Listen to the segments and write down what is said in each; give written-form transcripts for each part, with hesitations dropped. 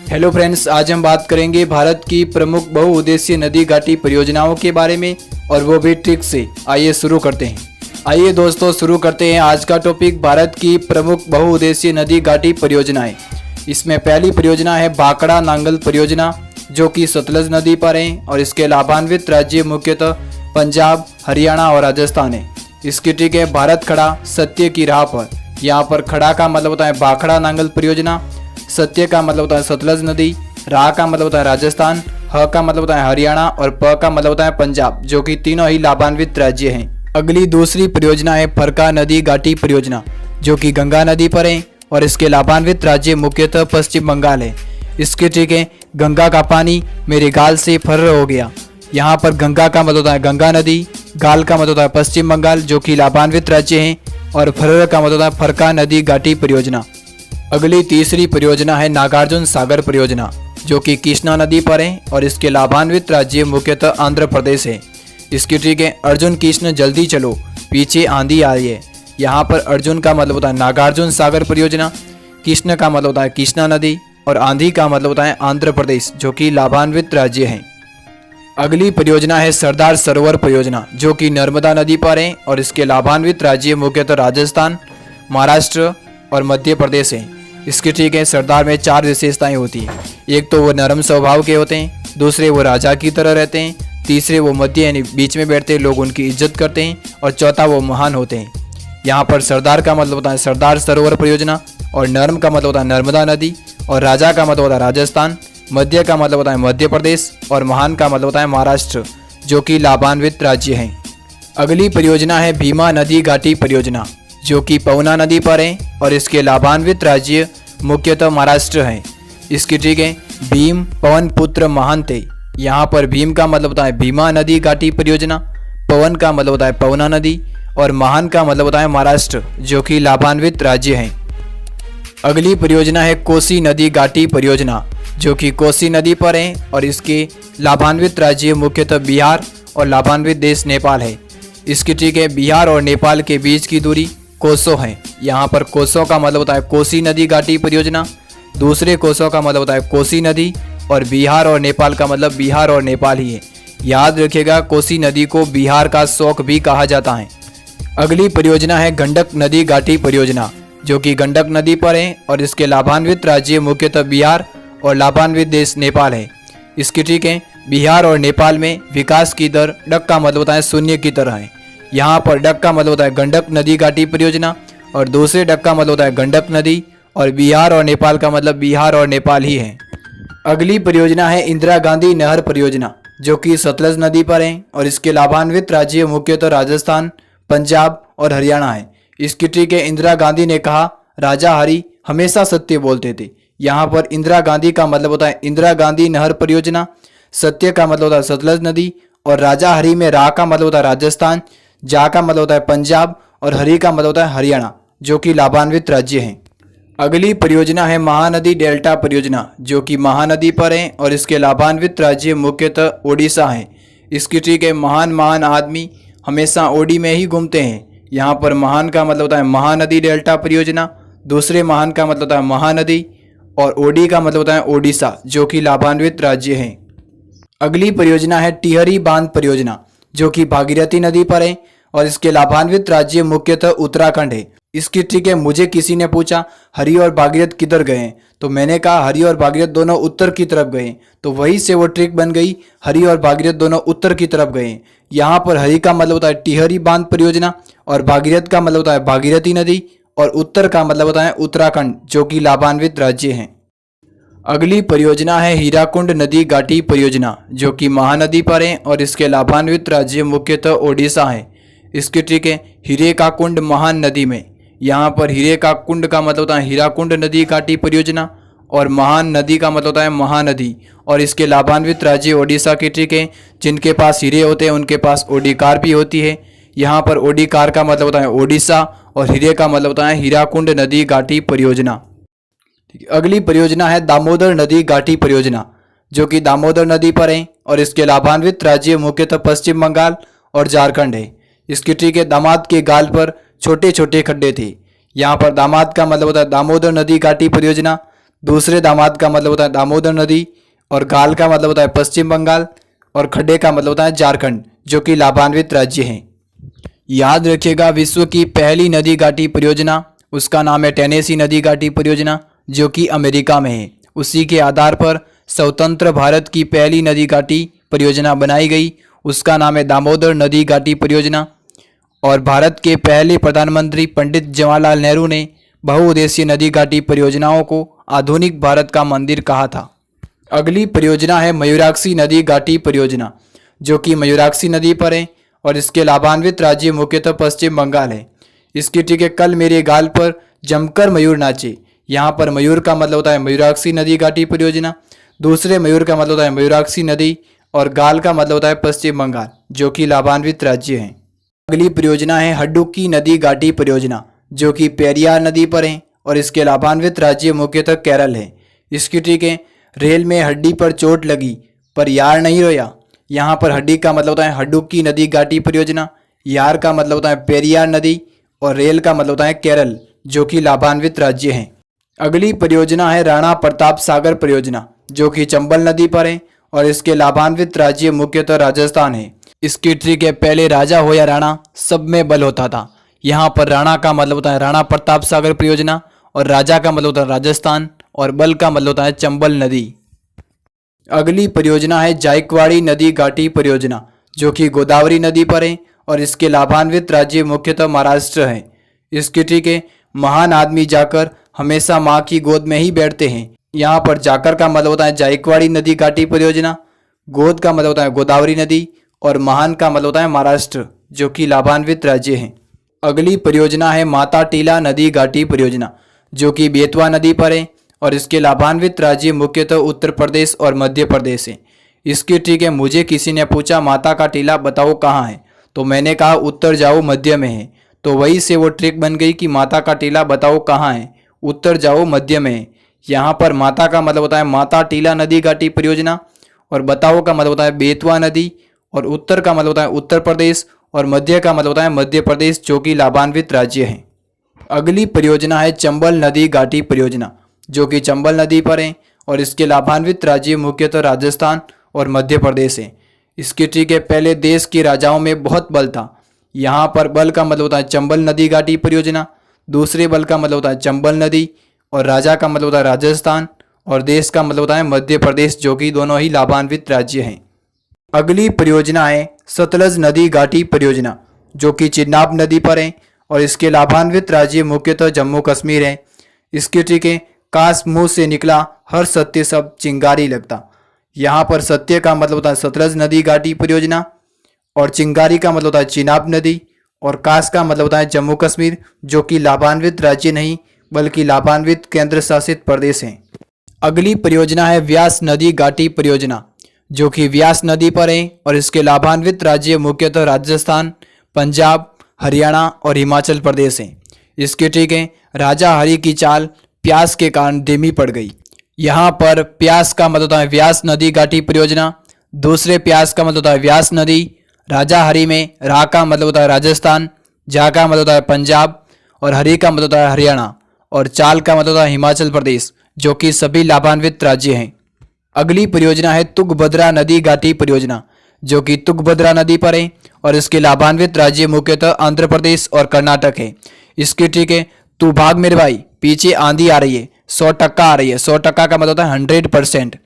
Hello friends, आज हम बात करेंगे भारत की प्रमुख बहुउद्देशीय नदी घाटी परियोजनाओं के बारे में और वो भी ट्रिक से। आइए शुरू करते हैं। आइए दोस्तों शुरू करते हैं आज का टॉपिक, भारत की प्रमुख बहुउद्देशीय नदी घाटी परियोजनाएं। इसमें पहली परियोजना है भाखड़ा नांगल परियोजना, जो कि सतलज नदी पर है और इसके लाभान्वित राज्य मुख्यतः पंजाब, हरियाणा और राजस्थान है। इसकी ट्रिक है भारत खड़ा सत्य की राह पर। यहाँ पर खड़ा का मतलब होता है भाखड़ा नांगल परियोजना, सत्य का मतलब होता है सतलज नदी, राह का मतलब होता है राजस्थान, ह का मतलब होता है हरियाणा और प का मतलब होता है पंजाब, जो कि तीनों ही लाभान्वित राज्य हैं। अगली दूसरी परियोजना है फरका नदी घाटी परियोजना, जो कि गंगा नदी पर है और इसके लाभान्वित राज्य मुख्यतः पश्चिम बंगाल है। इसकी ट्रिक है गंगा का पानी मेरे गाल से फर्र हो गया। यहाँ पर गंगा का मतलब होता है गंगा नदी, गाल का मतलब होता है पश्चिम बंगाल, जो कि लाभान्वित राज्य हैं, और फर्र का मतलब होता है फरका नदी घाटी परियोजना। अगली तीसरी परियोजना है नागार्जुन सागर परियोजना, जो कि कृष्णा नदी पर है और इसके लाभान्वित राज्य मुख्यतः आंध्र प्रदेश है। इसकी ट्रिक है अर्जुन कृष्ण जल्दी चलो पीछे आंधी आ रही है। यहाँ पर अर्जुन का मतलब होता है नागार्जुन सागर परियोजना, कृष्ण का मतलब होता है कृष्णा नदी और आंधी का मतलब होता है आंध्र प्रदेश, जो कि लाभान्वित राज्य हैं। अगली परियोजना है सरदार सरोवर परियोजना, जो कि नर्मदा नदी पर है और इसके लाभान्वित राज्य मुख्यतः राजस्थान, महाराष्ट्र और मध्य प्रदेश है। इसकी ट्रिक है सरदार में 4 विशेषताएं होती हैं। एक तो वो नरम स्वभाव के होते हैं, दूसरे वो राजा की तरह रहते हैं, तीसरे वो मध्य यानी बीच में बैठते लोग उनकी इज्जत करते हैं, और चौथा वो महान होते हैं। यहाँ पर सरदार का मतलब होता है सरदार सरोवर परियोजना, और नर्म का मतलब होता है नर्मदा नदी, और राजा का मतलब होता है राजस्थान, मध्य का मतलब होता है मध्य प्रदेश, और महान का मतलब होता है महाराष्ट्र, जो कि लाभान्वित राज्य हैं। अगली परियोजना है भीमा नदी घाटी परियोजना, जो कि पवना नदी पर है और इसके लाभान्वित राज्य मुख्यतः महाराष्ट्र है। इसकी ट्रिक है भीम पवन पुत्र महान थे। यहाँ पर भीम का मतलब होता है भीमा नदी घाटी परियोजना, पवन का मतलब होता है पवना नदी, और महान का मतलब होता है महाराष्ट्र, जो कि लाभान्वित राज्य हैं। अगली परियोजना है कोसी नदी घाटी परियोजना, जो कि कोसी नदी पर है और इसके लाभान्वित राज्य मुख्यतः बिहार और लाभान्वित देश नेपाल है। इसकी ट्रिक है बिहार और नेपाल के बीच की दूरी कोसों है। यहाँ पर कोसों का मतलब होता है कोसी नदी घाटी परियोजना, दूसरे कोसों का मतलब होता है कोसी नदी, और बिहार और नेपाल का मतलब बिहार और नेपाल ही है। याद रखिएगा कोसी नदी को बिहार का शौक भी कहा जाता है। अगली परियोजना है गंडक नदी घाटी परियोजना, जो कि गंडक नदी पर है और इसके लाभान्वित राज्य मुख्यतः बिहार और लाभान्वित देश नेपाल है। इसकी ट्रिक है बिहार और नेपाल में विकास की दर डक का मतलब होता है शून्य की तरह है। यहाँ पर डक का मतलब होता है गंडक नदी घाटी परियोजना, और दूसरे डक का मतलब होता है गंडक नदी, और बिहार और नेपाल का मतलब बिहार और नेपाल ही है। अगली परियोजना है इंदिरा गांधी नहर परियोजना, जो कि सतलज नदी पर है और इसके लाभान्वित राज्य मुख्यतः राजस्थान, पंजाब और हरियाणा है। इसकी ट्रिक है इंदिरा गांधी ने कहा राजा हरि हमेशा सत्य बोलते थे। यहाँ पर इंदिरा गांधी का मतलब होता है इंदिरा गांधी नहर परियोजना, सत्य का मतलब होता है सतलज नदी, और राजा हरि में रा का मतलब होता है राजस्थान, जा का मतलब होता है पंजाब, और हरि का मतलब होता है हरियाणा, जो कि लाभान्वित राज्य हैं। अगली परियोजना है महानदी डेल्टा परियोजना, जो कि महानदी पर है और इसके लाभान्वित राज्य मुख्यतः ओडिशा है। इसकी ट्रिक है महान आदमी हमेशा ओडी में ही घूमते हैं। यहाँ पर महान का मतलब होता है महानदी डेल्टा परियोजना, दूसरे महान का मतलब होता है महानदी, और ओडी का मतलब होता है ओडिशा, जो कि लाभान्वित राज्य हैं। अगली परियोजना है टिहरी बांध परियोजना, जो कि भागीरथी नदी पर है और इसके लाभान्वित राज्य मुख्यतः उत्तराखंड है। इसकी ट्रिक है मुझे किसी ने पूछा हरि और भागीरथ किधर गए, तो मैंने कहा हरि और भागीरथ दोनों उत्तर की तरफ गए, तो वहीं से वो ट्रिक बन गई हरि और भागीरथ दोनों उत्तर की तरफ गए। यहाँ पर हरि का मतलब होता है टिहरी बांध परियोजना, और भागीरथ का मतलब होता है भागीरथी नदी, और उत्तर का मतलब होता है उत्तराखंड, जो कि लाभान्वित राज्य हैं। अगली परियोजना है हीराकुंड नदी घाटी परियोजना, जो कि महानदी पर है और इसके लाभान्वित राज्य मुख्यतः ओडिशा है। इसकी ट्रिक है हीरे का कुंड महान नदी में। यहाँ पर हीरे का कुंड का मतलब होता है हीराकुंड नदी घाटी परियोजना, और महान नदी का मतलब होता है महानदी, और इसके लाभान्वित राज्य ओडिशा की ट्रिक है जिनके पास हीरे होते हैं उनके पास ओडिकार भी होती है। यहाँ पर ओडिकार का मतलब होता है ओडिशा, और हीरे का मतलब होता है हीराकुंड नदी घाटी परियोजना। अगली परियोजना है दामोदर नदी घाटी परियोजना, जो कि दामोदर नदी पर है और इसके लाभान्वित राज्य मुख्यतः पश्चिम बंगाल और झारखंड है। इसकी ट्रिक है दामाद के गाल पर छोटे छोटे खड्डे थे। यहाँ पर दामाद का मतलब होता है दामोदर नदी घाटी परियोजना, दूसरे दामाद का मतलब होता है दामोदर नदी, और गाल का मतलब होता है पश्चिम बंगाल, और खड्डे का मतलब होता है झारखंड, जो कि लाभान्वित राज्य हैं। याद रखिएगा, विश्व की पहली नदी घाटी परियोजना, उसका नाम है टेनेसी नदी घाटी परियोजना, जो कि अमेरिका में है। उसी के आधार पर स्वतंत्र भारत की पहली नदी घाटी परियोजना बनाई गई, उसका नाम है दामोदर नदी घाटी परियोजना। और भारत के पहले प्रधानमंत्री पंडित जवाहरलाल नेहरू ने बहुउद्देशीय नदी घाटी परियोजनाओं को आधुनिक भारत का मंदिर कहा था। अगली परियोजना है मयूराक्षी नदी घाटी परियोजना, जो कि मयूराक्षी नदी पर है, और इसके लाभान्वित राज्य मुख्यतः पश्चिम बंगाल है। इसकी ठीक है कल मेरे गाल पर जमकर मयूर नाचे, यहाँ पर मयूर का मतलब होता है मयूराक्षी नदी घाटी परियोजना, दूसरे मयूर का मतलब होता है मयूराक्षी नदी, और गाल का मतलब होता है पश्चिम बंगाल, जो कि लाभान्वित राज्य हैं। अगली परियोजना है हड्डुक्की नदी घाटी परियोजना, जो कि पेरियार नदी पर है, और इसके लाभान्वित राज्य मुख्यतः केरल है। इसकी ठीक है रेल में हड्डी पर चोट लगी पर यार नहीं रोया, यहाँ पर हड्डी का मतलब होता है हड्डुक्की नदी घाटी परियोजना, यार का मतलब होता है पेरियार नदी, और रेल का मतलब होता है केरल, जो कि लाभान्वित राज्य हैं। अगली परियोजना है राणा प्रताप सागर परियोजना, जो कि चंबल नदी पर है, और इसके लाभान्वित राज्य मुख्यतः राजस्थान है। इसकी ट्रिक है पहले राजा हो या राणा, सब में बल होता था। यहाँ पर राणा का मतलब होता है राणा प्रताप सागर परियोजना, और राजा का मतलब होता है राजस्थान, और बल का मतलब होता है चंबल नदी। अगली परियोजना है जायकवाड़ी नदी घाटी परियोजना, जो कि गोदावरी नदी पर है, और इसके लाभान्वित राज्य मुख्यतः महाराष्ट्र है। इसकी ठीक है महान आदमी जाकर हमेशा माँ की गोद में ही बैठते हैं। यहाँ पर जाकर का मतलब होता है जायकवाड़ी नदी घाटी परियोजना, गोद का मतलब होता है गोदावरी नदी, और महान का मतलब होता है महाराष्ट्र, जो कि लाभान्वित राज्य हैं। अगली परियोजना है माता टीला नदी घाटी परियोजना, जो कि बेतवा नदी पर है, और इसके लाभान्वित राज्य मुख्यतः उत्तर प्रदेश और मध्य प्रदेश है। इसकी ठीक है मुझे किसी ने पूछा माता का टीला बताओ कहाँ है, तो मैंने कहा उत्तर जाओ मध्य में है, तो वहीं से वो ट्रिक बन गई कि माता का टीला बताओ कहाँ है, उत्तर जाओ मध्य में है। यहाँ पर माता का मतलब होता है माता टीला नदी घाटी परियोजना, और बताओ का मतलब होता है बेतवा नदी, और उत्तर का मतलब होता है उत्तर प्रदेश, और मध्य का मतलब होता है मध्य प्रदेश, जो कि लाभान्वित राज्य हैं। अगली परियोजना है चंबल नदी घाटी परियोजना, जो कि चंबल नदी पर है, और इसके लाभान्वित राज्य मुख्यतः राजस्थान और मध्य प्रदेश है। इसकी ठीक है पहले देश के राजाओं में बहुत बल था। यहाँ पर बल का मतलब होता है चंबल नदी घाटी परियोजना, दूसरे बल का मतलब होता है चंबल नदी, और राजा का मतलब होता है राजस्थान, और देश का मतलब होता है मध्य प्रदेश, जो कि दोनों ही लाभान्वित राज्य हैं। अगली परियोजना है सतलज नदी घाटी परियोजना, जो कि चिनाब नदी पर है, और इसके लाभान्वित राज्य मुख्यतः जम्मू कश्मीर है। इसकी ठीक है काश मुंह से निकला हर सत्य सब चिंगारी लगता। यहाँ पर सत्य का मतलब होता है सतलज नदी घाटी परियोजना, और चिंगारी का मतलब होता है चिनाब नदी, और काश का मतलब होता है जम्मू कश्मीर, जो कि लाभान्वित राज्य नहीं बल्कि लाभान्वित केंद्र शासित प्रदेश हैं। अगली परियोजना है व्यास नदी घाटी परियोजना, जो कि व्यास नदी पर है, और इसके लाभान्वित राज्य मुख्यतः राजस्थान, पंजाब, हरियाणा और हिमाचल प्रदेश हैं। इसके ठीक है राजा हरि की चाल प्यास के कारण धीमी पड़ गई। यहाँ पर प्यास का मतलब होता है व्यास नदी घाटी परियोजना, दूसरे प्यास का मतलब होता है व्यास नदी, राजा हरि में रा का मतलब होता है राजस्थान, जा का मतलब होता है पंजाब, और हरि का मतलब होता है हरियाणा, और चाल का मतलब होता है हिमाचल प्रदेश, जो कि सभी लाभान्वित राज्य हैं। अगली परियोजना है तुंगभद्रा नदी घाटी परियोजना, जो कि तुंगभद्रा नदी पर है, और इसके लाभान्वित राज्य मुख्यतः आंध्र प्रदेश और कर्नाटक है। इसकी ठीक है तू भाग मेरे भाई, पीछे आंधी आ रही है, 100% आ रही है। 100% का मतलब होता है 100%।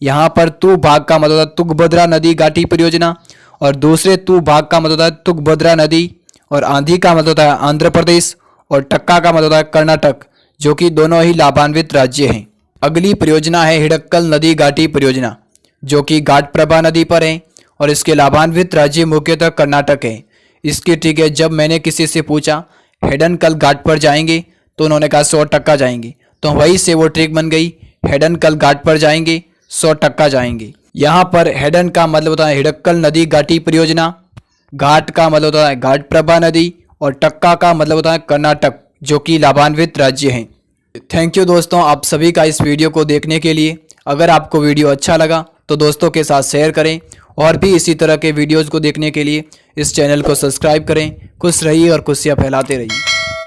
यहाँ पर तू भाग का मतलब होता है तुंगभद्रा नदी घाटी परियोजना, और दूसरे तू भाग का मतलब होता है तुंगभद्रा नदी, और आंधी का मतलब होता है आंध्र प्रदेश, और टक्का का मतलब होता है कर्नाटक, जो कि दोनों ही लाभान्वित राज्य हैं। अगली परियोजना है हिडक्कल नदी घाटी परियोजना, जो कि घाटप्रभा नदी पर है, और इसके लाभान्वित राज्य मुख्यतः कर्नाटक है। इसकी ठीक है जब मैंने किसी से पूछा हेडनकल घाट पर जाएंगे, तो उन्होंने कहा 100% जाएंगे, तो वहीं से वो ट्रिक बन गई, हेडनकल घाट पर जाएंगे 100% जाएंगे। यहाँ पर हेडन का मतलब होता है हिडक्कल नदी घाटी परियोजना, घाट का मतलब होता है घाटप्रभा नदी, और टक्का का मतलब होता है कर्नाटक, जो कि लाभान्वित राज्य हैं। थैंक यू दोस्तों आप सभी का इस वीडियो को देखने के लिए। अगर आपको वीडियो अच्छा लगा तो दोस्तों के साथ शेयर करें, और भी इसी तरह के वीडियोज़ को देखने के लिए इस चैनल को सब्सक्राइब करें। खुश रहिए और खुशियाँ फैलाते रहिए।